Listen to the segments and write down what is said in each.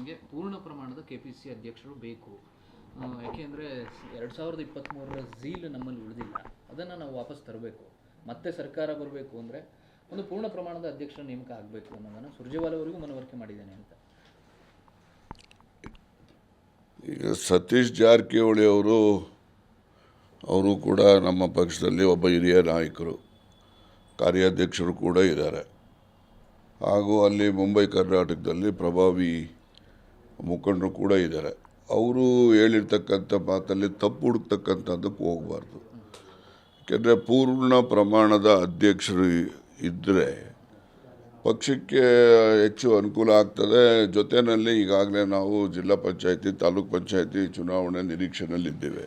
ನಮಗೆ ಪೂರ್ಣ ಪ್ರಮಾಣದ KPCC ಅಧ್ಯಕ್ಷರು ಬೇಕು. ಯಾಕೆಂದರೆ 2023ರ ಝೀಲ್ ನಮ್ಮಲ್ಲಿ ಉಳಿದಿಲ್ಲ, ಅದನ್ನು ನಾವು ವಾಪಸ್ ತರಬೇಕು. ಮತ್ತೆ ಸರ್ಕಾರ ಬರಬೇಕು ಅಂದರೆ ಒಂದು ಪೂರ್ಣ ಪ್ರಮಾಣದ ಅಧ್ಯಕ್ಷರ ನೇಮಕ ಆಗಬೇಕು ಅನ್ನೋದನ್ನು ಸುರ್ಜೇವಾಲಾ ಅವರಿಗೂ ಮನವರಿಕೆ ಮಾಡಿದ್ದೇನೆ ಅಂತ. ಈಗ ಸತೀಶ್ ಜಾರಕಿಹೊಳಿ ಅವರು ಕೂಡ ನಮ್ಮ ಪಕ್ಷದಲ್ಲಿ ಒಬ್ಬ ಹಿರಿಯ ನಾಯಕರು, ಕಾರ್ಯಾಧ್ಯಕ್ಷರು ಕೂಡ ಇದ್ದಾರೆ. ಹಾಗೂ ಅಲ್ಲಿ ಮುಂಬೈ ಕರ್ನಾಟಕದಲ್ಲಿ ಪ್ರಭಾವಿ ಮುಖಂಡರು ಕೂಡ ಇದ್ದಾರೆ. ಅವರು ಹೇಳಿರ್ತಕ್ಕಂಥ ಮಾತಲ್ಲಿ ತಪ್ಪು ಹುಡುಕ್ತಕ್ಕಂಥದ್ದಕ್ಕೆ ಹೋಗಬಾರ್ದು. ಯಾಕೆಂದರೆ ಪೂರ್ಣ ಪ್ರಮಾಣದ ಅಧ್ಯಕ್ಷರು ಇದ್ದರೆ ಪಕ್ಷಕ್ಕೆ ಹೆಚ್ಚು ಅನುಕೂಲ ಆಗ್ತದೆ. ಜೊತೆಯಲ್ಲಿ ಈಗಾಗಲೇ ನಾವು ಜಿಲ್ಲಾ ಪಂಚಾಯತಿ, ತಾಲೂಕ್ ಪಂಚಾಯತಿ ಚುನಾವಣೆ ನಿರೀಕ್ಷೆಯಲ್ಲಿದ್ದೇವೆ.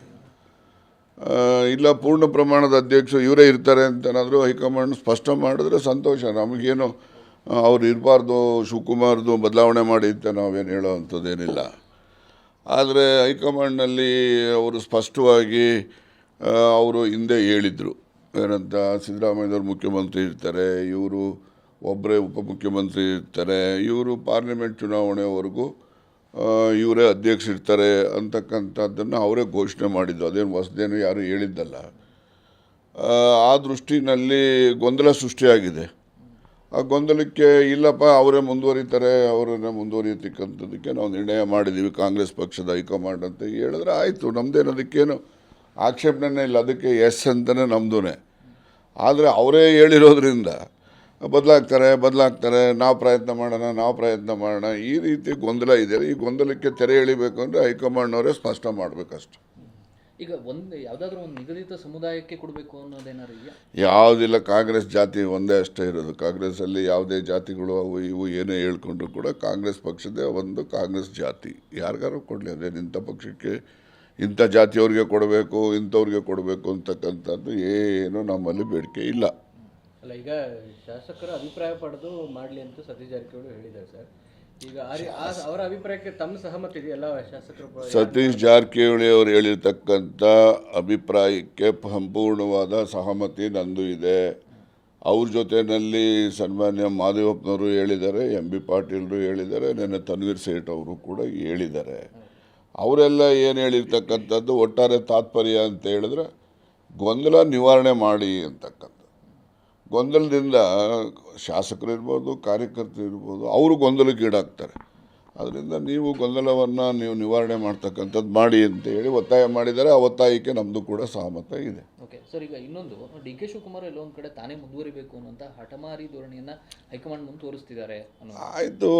ಇಲ್ಲ ಪೂರ್ಣ ಪ್ರಮಾಣದ ಅಧ್ಯಕ್ಷರು ಇವರೇ ಇರ್ತಾರೆ ಅಂತೇನಾದರೂ ಹೈಕಮಾಂಡ್ ಸ್ಪಷ್ಟ ಮಾಡಿದ್ರೆ ಸಂತೋಷ. ನಮಗೇನು ಅವ್ರು ಇರಬಾರ್ದು, ಶಿವಕುಮಾರ್ದು ಬದಲಾವಣೆ ಮಾಡಿ ಅಂತ ನಾವೇನು ಹೇಳೋ ಅಂಥದ್ದೇನಿಲ್ಲ. ಆದರೆ ಹೈಕಮಾಂಡ್ನಲ್ಲಿ ಅವರು ಸ್ಪಷ್ಟವಾಗಿ ಅವರು ಹಿಂದೆ ಹೇಳಿದರು ಏನಂತ, ಸಿದ್ದರಾಮಯ್ಯವ್ರು ಮುಖ್ಯಮಂತ್ರಿ ಇರ್ತಾರೆ, ಇವರು ಒಬ್ಬರೇ ಉಪಮುಖ್ಯಮಂತ್ರಿ ಇರ್ತಾರೆ, ಇವರು ಪಾರ್ಲಿಮೆಂಟ್ ಚುನಾವಣೆವರೆಗೂ ಇವರೇ ಅಧ್ಯಕ್ಷರಿರ್ತಾರೆ ಅಂತಕ್ಕಂಥದ್ದನ್ನು ಅವರೇ ಘೋಷಣೆ ಮಾಡಿದ್ದು. ಅದೇನು ಹೊಸದೇನು ಯಾರು ಹೇಳಿದ್ದಲ್ಲ. ಆ ದೃಷ್ಟಿನಲ್ಲಿ ಗೊಂದಲ ಸೃಷ್ಟಿಯಾಗಿದೆ. ಆ ಗೊಂದಲಕ್ಕೆ ಇಲ್ಲಪ್ಪ ಅವರೇ ಮುಂದುವರಿತಾರೆ, ಅವರನ್ನೇ ಮುಂದುವರಿಯತಕ್ಕಂಥದ್ದಕ್ಕೆ ನಾವು ನಿರ್ಣಯ ಮಾಡಿದ್ದೀವಿ ಕಾಂಗ್ರೆಸ್ ಪಕ್ಷದ ಹೈಕಮಾಂಡ್ ಅಂತ ಹೇಳಿದ್ರೆ ಆಯಿತು. ನಮ್ಮದೇನು ಅದಕ್ಕೇನು ಆಕ್ಷೇಪಣೆ ಇಲ್ಲ, ಅದಕ್ಕೆ ಎಸ್ ಅಂತಲೇ ನಮ್ಮದೇ. ಆದರೆ ಅವರೇ ಹೇಳಿರೋದ್ರಿಂದ ಬದಲಾಗ್ತಾರೆ, ನಾವು ಪ್ರಯತ್ನ ಮಾಡೋಣ, ಈ ರೀತಿ ಗೊಂದಲ ಇದೆ. ಈ ಗೊಂದಲಕ್ಕೆ ತೆರೆ ಎಳಿಬೇಕು ಅಂದರೆ ಹೈಕಮಾಂಡ್ನವರೇ ಸ್ಪಷ್ಟ ಮಾಡಬೇಕಷ್ಟು. ಈಗ ಯಾವುದಾದ್ರೂ ಒಂದು ನಿಗದಿತ ಸಮುದಾಯಕ್ಕೆ ಕೊಡಬೇಕು ಅನ್ನೋದೇನಾದ್ರು ಇದೆಯಾ? ಯಾವುದಿಲ್ಲ, ಕಾಂಗ್ರೆಸ್ ಜಾತಿ ಒಂದೇ ಅಷ್ಟೇ ಇರೋದು. ಕಾಂಗ್ರೆಸ್ಸಲ್ಲಿ ಯಾವುದೇ ಜಾತಿಗಳು ಅವು ಇವು ಏನೇ ಹೇಳ್ಕೊಂಡ್ರು ಕೂಡ ಕಾಂಗ್ರೆಸ್ ಪಕ್ಷದೇ ಒಂದು ಕಾಂಗ್ರೆಸ್ ಜಾತಿ. ಯಾರಿಗಾರು ಕೊಡಲಿ, ಅದೇನು ಇಂಥ ಪಕ್ಷಕ್ಕೆ ಇಂಥ ಜಾತಿಯವ್ರಿಗೆ ಕೊಡಬೇಕು, ಇಂಥವ್ರಿಗೆ ಕೊಡಬೇಕು ಅಂತಕ್ಕಂಥದ್ದು ಏನು ನಮ್ಮಲ್ಲಿ ಬೇಡಿಕೆ ಇಲ್ಲ. ಅಲ್ಲ, ಈಗ ಶಾಸಕರ ಅಭಿಪ್ರಾಯ ಪಡೆದು ಮಾಡಲಿ ಅಂತ ಸತೀಶ್ ಜಾರಕಿಹೊಳಿ ಹೇಳಿದ್ದಾರೆ ಸರ್. ಈಗ ಅವರ ಅಭಿಪ್ರಾಯಕ್ಕೆ ತಮ್ಮ ಸಹಮತ ಇದೆಯಲ್ಲ ಶಾಸಕರು? ಸತೀಶ್ ಜಾರಕಿಹೊಳಿ ಅವರು ಹೇಳಿರ್ತಕ್ಕಂಥ ಅಭಿಪ್ರಾಯಕ್ಕೆ ಸಂಪೂರ್ಣವಾದ ಸಹಮತಿ ನಂದು ಇದೆ. ಅವ್ರ ಜೊತೆಯಲ್ಲಿ ಸನ್ಮಾನ್ಯ ಮಾದೇವಪ್ಪನವರು ಹೇಳಿದ್ದಾರೆ, MB ಪಾಟೀಲರು ಹೇಳಿದ್ದಾರೆ, ನೆನ್ನೆ ತನ್ವೀರ್ ಸೇಠ್ ಅವರು ಕೂಡ ಹೇಳಿದ್ದಾರೆ. ಅವರೆಲ್ಲ ಏನು ಹೇಳಿರ್ತಕ್ಕಂಥದ್ದು ಒಟ್ಟಾರೆ ತಾತ್ಪರ್ಯ ಅಂತ ಹೇಳಿದ್ರೆ ಗೊಂದಲ ನಿವಾರಣೆ ಮಾಡಿ ಅಂತಕ್ಕಂಥ. ಗೊಂದಲದಿಂದ ಶಾಸಕರು ಇರ್ಬೋದು, ಕಾರ್ಯಕರ್ತರು ಇರ್ಬೋದು, ಅವರು ಗೊಂದಲಕ್ಕೆ ಈಡಾಗ್ತಾರೆ. ಅದರಿಂದ ನೀವು ಗೊಂದಲವನ್ನು ನಿವಾರಣೆ ಮಾಡ್ತಕ್ಕಂಥದ್ದು ಮಾಡಿ ಅಂತ ಹೇಳಿ ಒತ್ತಾಯ ಮಾಡಿದ್ದಾರೆ. ಆ ಒತ್ತಾಯಕ್ಕೆ ನಮ್ಮದು ಕೂಡ ಸಹಮತ ಇದೆ. ಓಕೆ ಸರ್, ಈಗ ಇನ್ನೊಂದು DK ಶಿವಕುಮಾರ್ ಎಲ್ಲೋ ಒಂದು ಕಡೆ ತಾನೇ ಮುಂದುವರಿಬೇಕು ಅನ್ನೋಂಥ ಹಠಮಾರಿ ಧೋರಣೆಯನ್ನು ಹೈಕಮಾಂಡ್ ಮುಂದೆ ತೋರಿಸ್ತಿದ್ದಾರೆ. ಆಯಿತು,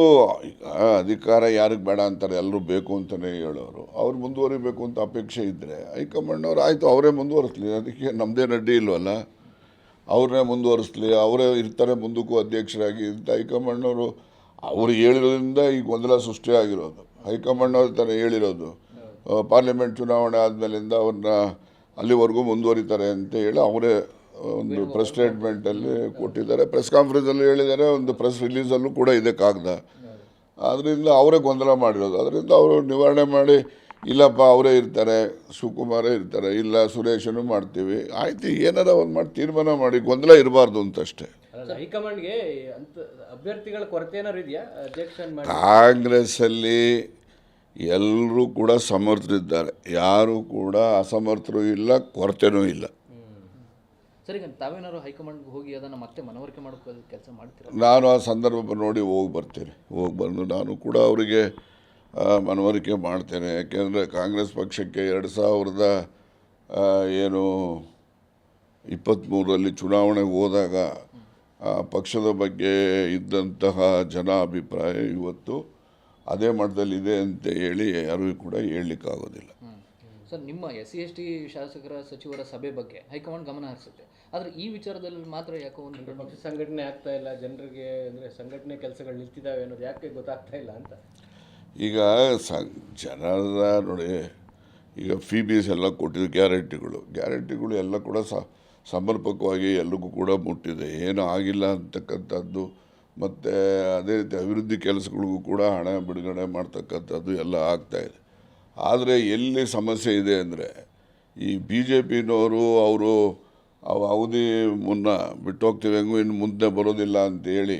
ಈಗ ಅಧಿಕಾರ ಯಾರಿಗೆ ಬೇಡ ಅಂತಾರೆ, ಎಲ್ಲರೂ ಬೇಕು ಅಂತಲೇ ಹೇಳೋರು. ಅವ್ರು ಮುಂದುವರಿಬೇಕು ಅಂತ ಅಪೇಕ್ಷೆ ಇದ್ದರೆ ಹೈಕಮಾಂಡ್ನವ್ರು ಆಯಿತು ಅವರೇ ಮುಂದುವರಿಸಲಿ, ಅದಕ್ಕೆ ನಮ್ಮದೇನು ಅಡ್ಡಿ ಇಲ್ವಲ್ಲ. ಅವ್ರನ್ನೇ ಮುಂದುವರಿಸಲಿ, ಅವರೇ ಇರ್ತಾರೆ ಮುಂದಕ್ಕೂ ಅಧ್ಯಕ್ಷರಾಗಿ ಅಂತ ಹೈಕಮಾಂಡ್ನವರು ಅವರು ಹೇಳಿರೋದ್ರಿಂದ ಈ ಗೊಂದಲ ಸೃಷ್ಟಿಯಾಗಿರೋದು. ಹೈಕಮಾಂಡ್ನವ್ರು ತಾನೇ ಹೇಳಿರೋದು ಪಾರ್ಲಿಮೆಂಟ್ ಚುನಾವಣೆ ಆದಮೇಲಿಂದ ಅವ್ರನ್ನ ಅಲ್ಲಿವರೆಗೂ ಮುಂದುವರಿತಾರೆ ಅಂತ ಹೇಳಿ ಅವರೇ ಒಂದು ಪ್ರೆಸ್ ಸ್ಟೇಟ್ಮೆಂಟಲ್ಲಿ ಕೊಟ್ಟಿದ್ದಾರೆ, ಪ್ರೆಸ್ ಕಾನ್ಫರೆನ್ಸಲ್ಲಿ ಹೇಳಿದ್ದಾರೆ, ಒಂದು ಪ್ರೆಸ್ ರಿಲೀಸಲ್ಲೂ ಕೂಡ ಇದೆ ಕಾಗದ. ಅದರಿಂದ ಅವರೇ ಗೊಂದಲ ಮಾಡಿರೋದು. ಅದರಿಂದ ಅವರು ನಿವಾರಣೆ ಮಾಡಿ ಇಲ್ಲಪ್ಪ ಅವರೇ ಇರ್ತಾರೆ, ಶಿವಕುಮಾರೇ ಇರ್ತಾರೆ, ಇಲ್ಲ ಸುರೇಶನು ಮಾಡ್ತೀವಿ, ಆಯ್ತು ಏನಾರ ಒಂದು ಮಾಡಿ ತೀರ್ಮಾನ ಮಾಡಿ, ಗೊಂದಲ ಇರಬಾರ್ದು ಅಂತಷ್ಟೇ. ಹೈಕಮಾಂಡ್ಗೆ ಅಭ್ಯರ್ಥಿಗಳ ಕೊರತೆ ಏನಾದ್ರು ಇದೆಯಾ? ಕಾಂಗ್ರೆಸ್ಸಲ್ಲಿ ಎಲ್ಲರೂ ಕೂಡ ಸಮರ್ಥರಿದ್ದಾರೆ, ಯಾರೂ ಕೂಡ ಅಸಮರ್ಥರು ಇಲ್ಲ, ಕೊರತೆನೂ ಇಲ್ಲ. ಸರಿ, ತಾವೇನಾದ್ರು ಹೈಕಮಾಂಡ್ಗೆ ಹೋಗಿ ಅದನ್ನು ಮತ್ತೆ ಮನವರಿಕೆ ಮಾಡೋಕೆ ಕೆಲಸ ಮಾಡ್ತೀರಾ? ನಾನು ಆ ಸಂದರ್ಭ ನೋಡಿ ಹೋಗಿ ಬಂದು ನಾನು ಕೂಡ ಅವರಿಗೆ ಮನವರಿಕೆ ಮಾಡ್ತೇನೆ. ಯಾಕೆಂದರೆ ಕಾಂಗ್ರೆಸ್ ಪಕ್ಷಕ್ಕೆ 2023ರಲ್ಲಿ ಚುನಾವಣೆಗೆ ಹೋದಾಗ ಪಕ್ಷದ ಬಗ್ಗೆ ಇದ್ದಂತಹ ಜನ ಅಭಿಪ್ರಾಯ ಇವತ್ತು ಅದೇ ಮಟ್ಟದಲ್ಲಿದೆ ಅಂತ ಹೇಳಿ ಯಾರಿಗೂ ಕೂಡ ಹೇಳಲಿಕ್ಕಾಗೋದಿಲ್ಲ. ಸರ್, ನಿಮ್ಮ SC/ST ಶಾಸಕರ ಸಚಿವರ ಸಭೆ ಬಗ್ಗೆ ಹೈಕಮಾಂಡ್ ಗಮನ ಹರಿಸುತ್ತೆ, ಆದರೆ ಈ ವಿಚಾರದಲ್ಲಿ ಮಾತ್ರ ಯಾಕೋ ಒಂದು ಪಕ್ಷ ಸಂಘಟನೆ ಆಗ್ತಾ ಇಲ್ಲ, ಜನರಿಗೆ ಅಂದರೆ ಸಂಘಟನೆ ಕೆಲಸಗಳು ನಿಲ್ತಿದ್ದಾವೆ ಅನ್ನೋದು ಯಾಕೆ ಗೊತ್ತಾಗ್ತಾ ಇಲ್ಲ ಅಂತ. ಈಗ ಜನರ ನೋಡಿ, ಈಗ ಫೀಸ್ ಎಲ್ಲ ಕೊಟ್ಟಿದ್ದು ಗ್ಯಾರಂಟಿಗಳು ಎಲ್ಲ ಕೂಡ ಸಮರ್ಪಕವಾಗಿ ಎಲ್ರಿಗೂ ಕೂಡ ಮುಟ್ಟಿದೆ, ಏನೂ ಆಗಿಲ್ಲ ಅಂತಕ್ಕಂಥದ್ದು. ಮತ್ತು ಅದೇ ರೀತಿ ಅಭಿವೃದ್ಧಿ ಕೆಲಸಗಳಿಗೂ ಕೂಡ ಹಣ ಬಿಡುಗಡೆ ಮಾಡ್ತಕ್ಕಂಥದ್ದು ಎಲ್ಲ ಆಗ್ತಾಯಿದೆ. ಆದರೆ ಎಲ್ಲಿ ಸಮಸ್ಯೆ ಇದೆ ಅಂದರೆ ಈ BJPನವರು ಅವರು ಅವಧಿ ಮುನ್ನ ಬಿಟ್ಟು ಹೋಗ್ತೀವಿ, ಹೆಂಗೂ ಇನ್ನು ಮುಂದೆ ಬರೋದಿಲ್ಲ ಅಂತೇಳಿ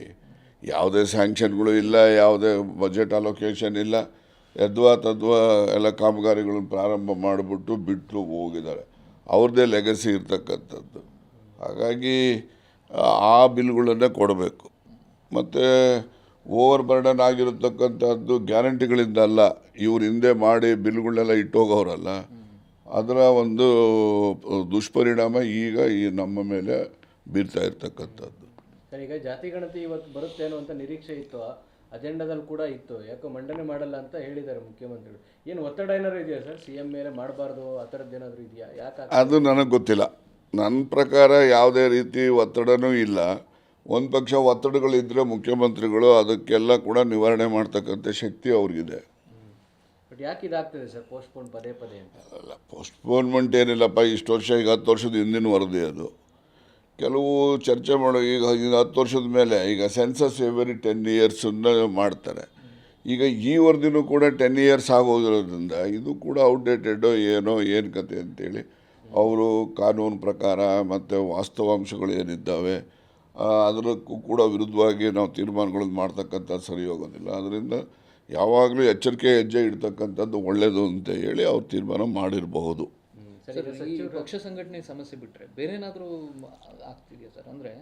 ಯಾವುದೇ ಸ್ಯಾಂಕ್ಷನ್ಗಳು ಇಲ್ಲ, ಯಾವುದೇ ಬಜೆಟ್ ಅಲೋಕೇಶನ್ ಇಲ್ಲ. ಯದ್ವಾ ತದ್ವಾ ಎಲ್ಲ ಕಾಮಗಾರಿಗಳನ್ನು ಪ್ರಾರಂಭ ಮಾಡಿಬಿಟ್ಟು ಬಿಟ್ಟು ಹೋಗಿದ್ದಾರೆ. ಅವ್ರದ್ದೇ ಲೆಗಸಿ ಇರ್ತಕ್ಕಂಥದ್ದು. ಹಾಗಾಗಿ ಆ ಬಿಲ್ಗಳನ್ನೇ ಕೊಡಬೇಕು. ಮತ್ತು ಓವರ್ ಬರ್ಡನ್ ಆಗಿರತಕ್ಕಂಥದ್ದು ಗ್ಯಾರಂಟಿಗಳಿಂದ ಅಲ್ಲ, ಇವ್ರ ಹಿಂದೆ ಮಾಡಿ ಬಿಲ್ಗಳನ್ನೆಲ್ಲ ಇಟ್ಟೋಗೋರಲ್ಲ, ಅದರ ಒಂದು ದುಷ್ಪರಿಣಾಮ ಈಗ ಈ ನಮ್ಮ ಮೇಲೆ ಬೀರ್ತಾ ಇರ್ತಕ್ಕಂಥದ್ದು. ಸರ್, ಈಗ ಜಾತಿ ಗಣತಿ ಇವತ್ತು ಬರುತ್ತೆ ಅನ್ನುವಂಥ ನಿರೀಕ್ಷೆ ಇತ್ತು, ಅಜೆಂಡಾದಲ್ಲಿ ಕೂಡ ಇತ್ತು. ಯಾಕೋ ಮಂಡನೆ ಮಾಡಲ್ಲ ಅಂತ ಹೇಳಿದ್ದಾರೆ ಮುಖ್ಯಮಂತ್ರಿಗಳು. ಏನು ಒತ್ತಡ ಏನಾದ್ರು ಇದೆಯಾ ಸರ್ CM ಮೇಲೆ? ಮಾಡಬಾರ್ದು ಆ ಥರದ್ದು ಏನಾದರೂ ಇದೆಯಾ? ಯಾಕೆ ಅದು ನನಗೆ ಗೊತ್ತಿಲ್ಲ. ನನ್ನ ಪ್ರಕಾರ ಯಾವುದೇ ರೀತಿ ಒತ್ತಡನೂ ಇಲ್ಲ. ಒಂದು ಪಕ್ಷ ಒತ್ತಡಗಳಿದ್ದರೆ ಮುಖ್ಯಮಂತ್ರಿಗಳು ಅದಕ್ಕೆಲ್ಲ ಕೂಡ ನಿವಾರಣೆ ಮಾಡ್ತಕ್ಕಂಥ ಶಕ್ತಿ ಅವ್ರಿಗಿದೆ. ಬಟ್ ಯಾಕೆ ಇದಾಗ್ತದೆ ಸರ್ ಪೋಸ್ಟ್ಪೋನ್ ಪದೇ ಪದೇ ಅಂತ? ಅಲ್ಲ, ಪೋಸ್ಟ್ಪೋನ್ಮೆಂಟ್ ಏನಿಲ್ಲಪ್ಪ, ಇಷ್ಟು ವರ್ಷ, ಈಗ 10 ವರ್ಷದ ಹಿಂದಿನ ವರದಿ ಅದು. ಕೆಲವು ಚರ್ಚೆ ಮಾಡೋ ಈಗ 10 ವರ್ಷದ ಮೇಲೆ ಈಗ ಸೆನ್ಸಸ್ ಎವ್ರಿ 10 ಇಯರ್ಸನ್ನು ಮಾಡ್ತಾರೆ. ಈಗ ಈ ವರದಿನೂ ಕೂಡ 10 ಇಯರ್ಸ್ ಆಗೋದಿರೋದ್ರಿಂದ ಇದು ಕೂಡ ಔಟ್ಡೇಟೆಡ್ಡೋ ಏನೋ ಏನು ಕತೆ ಅಂತೇಳಿ ಅವರು ಕಾನೂನು ಪ್ರಕಾರ ಮತ್ತು ವಾಸ್ತವಾಂಶಗಳು ಏನಿದ್ದಾವೆ ಅದಕ್ಕೂ ಕೂಡ ವಿರುದ್ಧವಾಗಿ ನಾವು ತೀರ್ಮಾನಗಳನ್ನು ಮಾಡ್ತಕ್ಕಂಥ ಸರಿ ಹೋಗೋದಿಲ್ಲ. ಅದರಿಂದ ಯಾವಾಗಲೂ ಎಚ್ಚರಿಕೆ ಹೆಜ್ಜೆ ಇಡ್ತಕ್ಕಂಥದ್ದು ಒಳ್ಳೆಯದು ಅಂತ ಹೇಳಿ ಅವ್ರು ತೀರ್ಮಾನ ಮಾಡಿರಬಹುದು. ಸರ್, ಈ ಪಕ್ಷ ಸಂಘಟನೆ ಸಮಸ್ಯೆ ಬಿಟ್ಟರೆ ಬೇರೆ ಏನಾದರೂ ಆಗ್ತಿದೆಯಾ ಸರ್? ಅಂದರೆ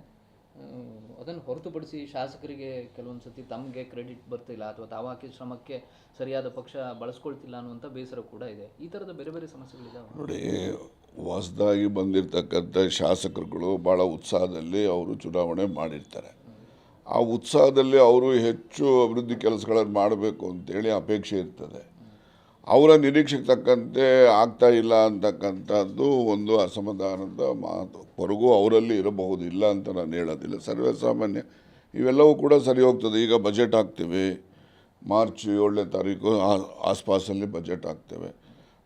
ಅದನ್ನು ಹೊರತುಪಡಿಸಿ ಶಾಸಕರಿಗೆ ಕೆಲವೊಂದು ಸತಿ ತಮಗೆ ಕ್ರೆಡಿಟ್ ಬರ್ತಿಲ್ಲ ಅಥವಾ ತಾವು ಹಾಕಿದ ಶ್ರಮಕ್ಕೆ ಸರಿಯಾದ ಪಕ್ಷ ಬಳಸ್ಕೊಳ್ತಿಲ್ಲ ಅನ್ನುವಂಥ ಬೇಸರ ಕೂಡ ಇದೆ. ಈ ಥರದ ಬೇರೆ ಬೇರೆ ಸಮಸ್ಯೆಗಳಿದ್ದಾವೆ ನೋಡಿ. ಹೊಸದಾಗಿ ಬಂದಿರತಕ್ಕಂಥ ಶಾಸಕರುಗಳು ಭಾಳ ಉತ್ಸಾಹದಲ್ಲಿ ಅವರು ಚುನಾವಣೆ ಮಾಡಿರ್ತಾರೆ. ಆ ಉತ್ಸಾಹದಲ್ಲಿ ಅವರು ಹೆಚ್ಚು ಅಭಿವೃದ್ಧಿ ಕೆಲಸಗಳನ್ನು ಮಾಡಬೇಕು ಅಂತೇಳಿ ಅಪೇಕ್ಷೆ ಇರ್ತದೆ. ಅವರ ನಿರೀಕ್ಷೆಗೆ ತಕ್ಕಂತೆ ಆಗ್ತಾ ಇಲ್ಲ ಅಂತಕ್ಕಂಥದ್ದು ಒಂದು ಅಸಮಾಧಾನದ ಮಾತು ಹೊರಗೂ ಅವರಲ್ಲಿ ಇರಬಹುದು, ಇಲ್ಲ ಅಂತ ನಾನು ಹೇಳೋದಿಲ್ಲ. ಸರ್ವೇ ಸಾಮಾನ್ಯ ಇವೆಲ್ಲವೂ ಕೂಡ ಸರಿ ಹೋಗ್ತದೆ. ಈಗ ಬಜೆಟ್ ಹಾಕ್ತೀವಿ, ಮಾರ್ಚ್ 7ನೇ ತಾರೀಕು ಆಸ್ಪಾಸಲ್ಲಿ ಬಜೆಟ್ ಹಾಕ್ತೇವೆ.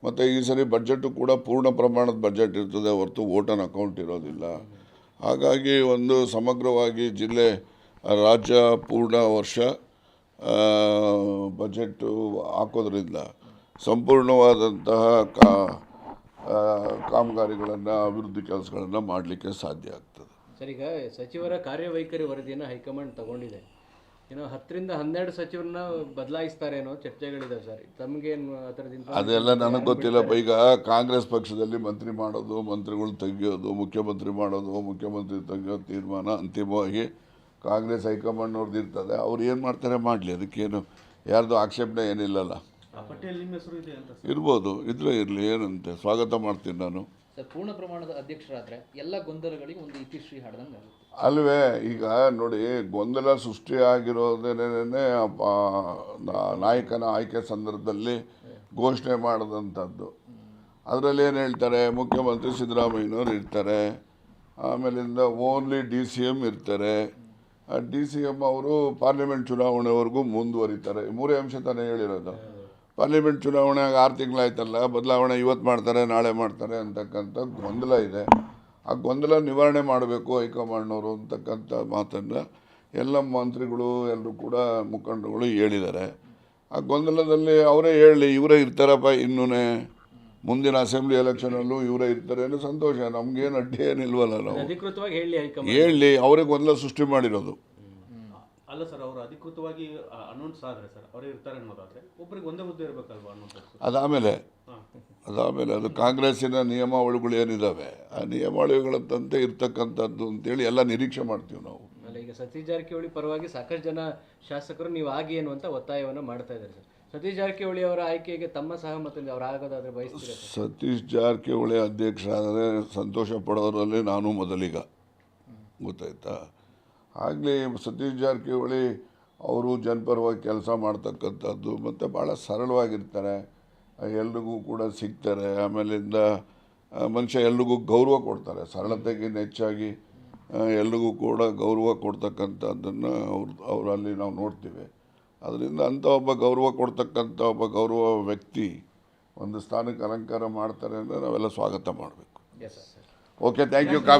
ಮತ್ತು ಈ ಸರಿ ಬಜೆಟು ಕೂಡ ಪೂರ್ಣ ಪ್ರಮಾಣದ ಬಜೆಟ್ ಇರ್ತದೆ ಹೊರತು ವೋಟನ್ ಅಕೌಂಟ್ ಇರೋದಿಲ್ಲ. ಹಾಗಾಗಿ ಒಂದು ಸಮಗ್ರವಾಗಿ ರಾಜ್ಯ ಪೂರ್ಣ ವರ್ಷ ಬಜೆಟ್ಟು ಹಾಕೋದ್ರಿಂದ ಸಂಪೂರ್ಣವಾದಂತಹ ಕಾಮಗಾರಿಗಳನ್ನು ಅಭಿವೃದ್ಧಿ ಕೆಲಸಗಳನ್ನು ಮಾಡಲಿಕ್ಕೆ ಸಾಧ್ಯ ಆಗ್ತದೆ. ಸರ್, ಈಗ ಸಚಿವರ ಕಾರ್ಯವೈಖರಿ ವರದಿಯನ್ನು ಹೈಕಮಾಂಡ್ ತಗೊಂಡಿದೆ. ಇನ್ನು 10ರಿಂದ 12 ಸಚಿವರನ್ನ ಬದಲಾಯಿಸ್ತಾರೆ ಅನ್ನೋ ಚರ್ಚೆಗಳಿದೆ ಸರ್. ತಮಗೇನು ಆ ಥರದಿಂದ? ಅದೆಲ್ಲ ನನಗೆ ಗೊತ್ತಿಲ್ಲಪ್ಪ. ಈಗ ಕಾಂಗ್ರೆಸ್ ಪಕ್ಷದಲ್ಲಿ ಮಂತ್ರಿ ಮಾಡೋದು, ಮಂತ್ರಿಗಳು ತೆಗೆಯೋದು, ಮುಖ್ಯಮಂತ್ರಿ ಮಾಡೋದು, ಮುಖ್ಯಮಂತ್ರಿ ತೆಗೆಯೋದು ತೀರ್ಮಾನ ಅಂತಿಮವಾಗಿ ಕಾಂಗ್ರೆಸ್ ಹೈಕಮಾಂಡ್ನವ್ರದ್ದು ಇರ್ತದೆ. ಅವ್ರು ಏನು ಮಾಡ್ತಾರೆ ಮಾಡಲಿ, ಅದಕ್ಕೇನು ಯಾರ್ದು ಆಕ್ಷೇಪಣೆ ಏನಿಲ್ಲಲ್ಲ. ಇರ್ಬೋದು, ಇದ್ರೆ ಇರಲಿ, ಏನಂತೆ ಸ್ವಾಗತ ಮಾಡ್ತೀನಿ ನಾನು. ಸರ್, ಪೂರ್ಣ ಪ್ರಮಾಣದ ಅಧ್ಯಕ್ಷರಾದರೆ ಎಲ್ಲ ಗೊಂದಲಗಳಿಗೆ ಒಂದು ಇತಿಶ್ರೀ ಹಾಡ್ದಂಗೆ ಆಗುತ್ತೆ ಅಲ್ವೇ? ಈಗ ನೋಡಿ, ಗೊಂದಲ ಸೃಷ್ಟಿಯಾಗಿರೋದೇನೇ ನಾಯಕನ ಆಯ್ಕೆ ಸಂದರ್ಭದಲ್ಲಿ ಘೋಷಣೆ ಮಾಡಿದಂಥದ್ದು. ಅದರಲ್ಲಿ ಏನು ಹೇಳ್ತಾರೆ, ಮುಖ್ಯಮಂತ್ರಿ ಸಿದ್ದರಾಮಯ್ಯನವ್ರು ಇರ್ತಾರೆ, ಆಮೇಲಿಂದ ಓನ್ಲಿ DCM ಇರ್ತಾರೆ. DCM ಅವರು ಪಾರ್ಲಿಮೆಂಟ್ ಚುನಾವಣೆವರೆಗೂ ಮುಂದುವರಿತಾರೆ. 3 ಅಂಶ ತಾನೇ ಹೇಳಿರೋದು. ಪಾರ್ಲಿಮೆಂಟ್ ಚುನಾವಣೆಗೆ 6 ತಿಂಗಳಾಯ್ತಲ್ಲ, ಬದಲಾವಣೆ ಇವತ್ತು ಮಾಡ್ತಾರೆ, ನಾಳೆ ಮಾಡ್ತಾರೆ ಅಂತಕ್ಕಂಥ ಗೊಂದಲ ಇದೆ. ಆ ಗೊಂದಲ ನಿವಾರಣೆ ಮಾಡಬೇಕು ಹೈಕಮಾಂಡ್ನವರು ಅಂತಕ್ಕಂಥ ಮಾತನ್ನು ಎಲ್ಲ ಮಂತ್ರಿಗಳು ಎಲ್ಲರೂ ಕೂಡ ಮುಖಂಡರುಗಳು ಹೇಳಿದ್ದಾರೆ. ಆ ಗೊಂದಲದಲ್ಲಿ ಅವರೇ ಹೇಳಲಿ, ಇವರೇ ಇರ್ತಾರಪ್ಪ ಇನ್ನೂ ಮುಂದಿನ ಅಸೆಂಬ್ಲಿ ಎಲೆಕ್ಷನಲ್ಲೂ ಇವರೇ ಇರ್ತಾರೆ ಅನ್ನೋ ಸಂತೋಷ. ನಮಗೇನು ಅಡ್ಡಿ ಏನಿಲ್ವಲ್ಲ. ನಾವು ಅಧಿಕೃತವಾಗಿ ಹೇಳಿ, ಅವರೇ ಗೊಂದಲ ಸೃಷ್ಟಿ ಮಾಡಿರೋದು. ಅಲ್ಲ ಸರ್, ಅವರು ಅಧಿಕೃತವಾಗಿ ಅನೌನ್ಸ್ ಆದರೆ ಸರ್ ಅವರೇ ಇರ್ತಾರೆ ಅನ್ನೋದಾದರೆ ಒಬ್ಬರಿಗೆ ಒಂದೇ ಹುದ್ದೆ ಇರಬೇಕಲ್ವಾ ಅನ್ನೋದು. ಅದಾದಮೇಲೆ ಅದು ಕಾಂಗ್ರೆಸ್ಸಿನ ನಿಯಮಾವಳಿಗಳು ಏನಿದ್ದಾವೆ ಆ ನಿಯಮಾವಳಿಗಳಂತೆ ಇರ್ತಕ್ಕಂಥದ್ದು ಅಂತೇಳಿ ಎಲ್ಲ ನಿರೀಕ್ಷೆ ಮಾಡ್ತೀವಿ ನಾವು. ಈಗ ಸತೀಶ್ ಜಾರಕಿಹೊಳಿ ಪರವಾಗಿ ಸಾಕಷ್ಟು ಜನ ಶಾಸಕರು ನೀವು ಆಗಿ ಅನ್ನುವಂಥ ಒತ್ತಾಯವನ್ನು ಮಾಡ್ತಾ ಇದ್ದಾರೆ ಸರ್. ಸತೀಶ್ ಜಾರಕಿಹೊಳಿ ಅವರ ಆಯ್ಕೆಗೆ ತಮ್ಮ ಸಹಮತದಿಂದ ಅವ್ರು ಆಗೋದಾದರೆ ಬಯಸ್ತೀರ? ಸತೀಶ್ ಜಾರಕಿಹೊಳಿ ಅಧ್ಯಕ್ಷರಾದರೆ ಸಂತೋಷ ಪಡೋದ್ರಲ್ಲಿ ನಾನು ಮೊದಲಿಗ, ಗೊತ್ತಾಯ್ತಾ? ಆಗಲಿ ಸತೀಶ್ ಜಾರಕಿಹೊಳಿ ಅವರು ಜನಪರವಾಗಿ ಕೆಲಸ ಮಾಡ್ತಕ್ಕಂಥದ್ದು ಮತ್ತು ಭಾಳ ಸರಳವಾಗಿರ್ತಾರೆ, ಎಲ್ರಿಗೂ ಕೂಡ ಸಿಗ್ತಾರೆ. ಆಮೇಲಿಂದ ಮನುಷ್ಯ ಎಲ್ರಿಗೂ ಗೌರವ ಕೊಡ್ತಾರೆ. ಸರಳತೆಗಿಂತ ಹೆಚ್ಚಾಗಿ ಎಲ್ರಿಗೂ ಕೂಡ ಗೌರವ ಕೊಡ್ತಕ್ಕಂಥದ್ದನ್ನು ಅವರಲ್ಲಿ ನಾವು ನೋಡ್ತೀವಿ. ಅದರಿಂದ ಅಂಥ ಒಬ್ಬ ಗೌರವ ಕೊಡ್ತಕ್ಕಂಥ ಒಬ್ಬ ಗೌರವ ವ್ಯಕ್ತಿ ಒಂದು ಸ್ಥಾನಕ್ಕೆ ಅಲಂಕಾರ ಮಾಡ್ತಾರೆ ಅಂದರೆ ನಾವೆಲ್ಲ ಸ್ವಾಗತ ಮಾಡಬೇಕು. Okay, thank you.